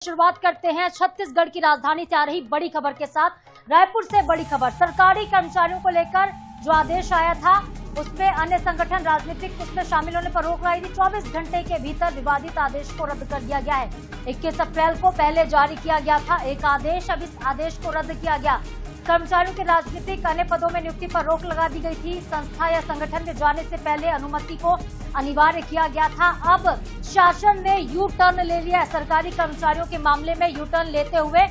शुरुआत करते हैं छत्तीसगढ़ की राजधानी से आ रही बड़ी खबर के साथ। रायपुर से बड़ी खबर, सरकारी कर्मचारियों को लेकर जो आदेश आया था उसमें अन्य संगठन राजनीतिक उसमें शामिल होने पर रोक लगाई थी। 24 घंटे के भीतर विवादित आदेश को रद्द कर दिया गया है। 21 अप्रैल को पहले जारी किया गया था एक आदेश, अब इस आदेश को रद्द किया गया। कर्मचारियों के राजनीतिक अन्य पदों में नियुक्ति पर रोक लगा दी गई थी। संस्था या संगठन में जाने से पहले अनुमति को अनिवार्य किया गया था। अब शासन ने यू टर्न ले लिया है। सरकारी कर्मचारियों के मामले में यू टर्न लेते हुए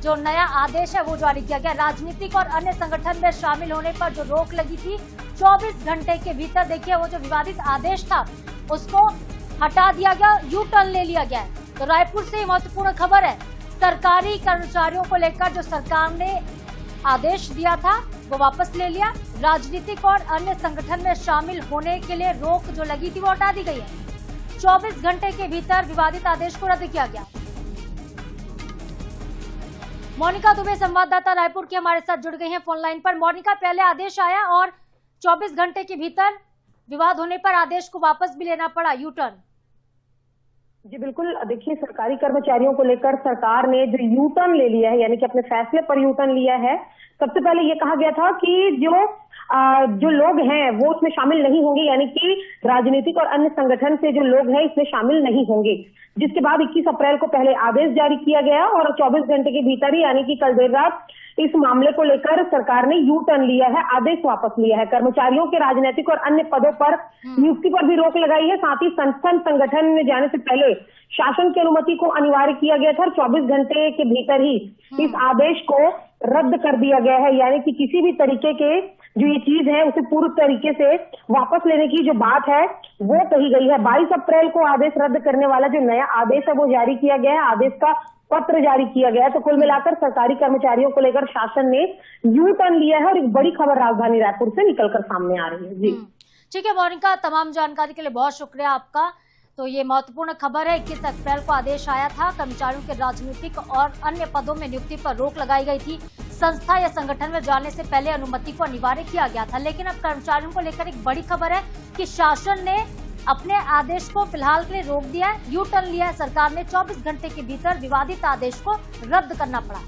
जो नया आदेश है वो जारी किया गया। राजनीतिक और अन्य संगठन में शामिल होने पर जो रोक लगी थी 24 घंटे के भीतर देखिए वो जो विवादित आदेश था उसको हटा दिया गया, यू टर्न ले लिया गया है। तो रायपुर से महत्वपूर्ण खबर है, सरकारी कर्मचारियों को लेकर जो सरकार ने आदेश दिया था वो वापस ले लिया। राजनीतिक और अन्य संगठन में शामिल होने के लिए रोक जो लगी थी वो हटा दी गई है। 24 घंटे के भीतर विवादित आदेश को रद्द किया गया। मोनिका दुबे संवाददाता रायपुर की हमारे साथ जुड़ गई हैं फोन लाइन पर। मोनिका, पहले आदेश आया और 24 घंटे के भीतर विवाद होने पर आदेश को वापस भी लेना पड़ा, यू टर्न। जी बिल्कुल, देखिए सरकारी कर्मचारियों को लेकर सरकार ने जो यू टर्न ले लिया है, यानी कि अपने फैसले पर यू टर्न लिया है। सबसे पहले ये कहा गया था कि जो लोग हैं वो इसमें शामिल नहीं होंगे, यानी कि राजनीतिक और अन्य संगठन से जो लोग हैं इसमें शामिल नहीं होंगे। जिसके बाद 21 अप्रैल को पहले आदेश जारी किया गया और 24 घंटे के भीतर ही यानी कि कल देर रात इस मामले को लेकर सरकार ने यू टर्न लिया है, आदेश वापस लिया है। कर्मचारियों के राजनीतिक और अन्य पदों पर नियुक्ति पर भी रोक लगाई है। साथ ही संगठन में जाने से पहले शासन की अनुमति को अनिवार्य किया गया था और 24 घंटे के भीतर ही इस आदेश को रद्द कर दिया गया है। यानी कि किसी भी तरीके के जो ये चीज है उसे पूर्ण तरीके से वापस लेने की जो बात है वो कही गई है। 22 अप्रैल को आदेश रद्द करने वाला जो नया आदेश है वो जारी किया गया है, आदेश का पत्र जारी किया गया है। तो कुल मिलाकर सरकारी कर्मचारियों को लेकर शासन ने यू टर्न लिया है और एक बड़ी खबर राजधानी रायपुर से निकलकर सामने आ रही है। जी ठीक है मोनिका, तमाम जानकारी के लिए बहुत शुक्रिया आपका। तो ये महत्वपूर्ण खबर है, 21 अप्रैल को आदेश आया था, कर्मचारियों के राजनीतिक और अन्य पदों में नियुक्ति पर रोक लगाई गई थी। संस्था या संगठन में जाने से पहले अनुमति को अनिवार्य किया गया था। लेकिन अब कर्मचारियों को लेकर एक बड़ी खबर है कि शासन ने अपने आदेश को फिलहाल के लिए रोक दिया है, यू टर्न लिया है सरकार ने। 24 घंटे के भीतर विवादित आदेश को रद्द करना पड़ा।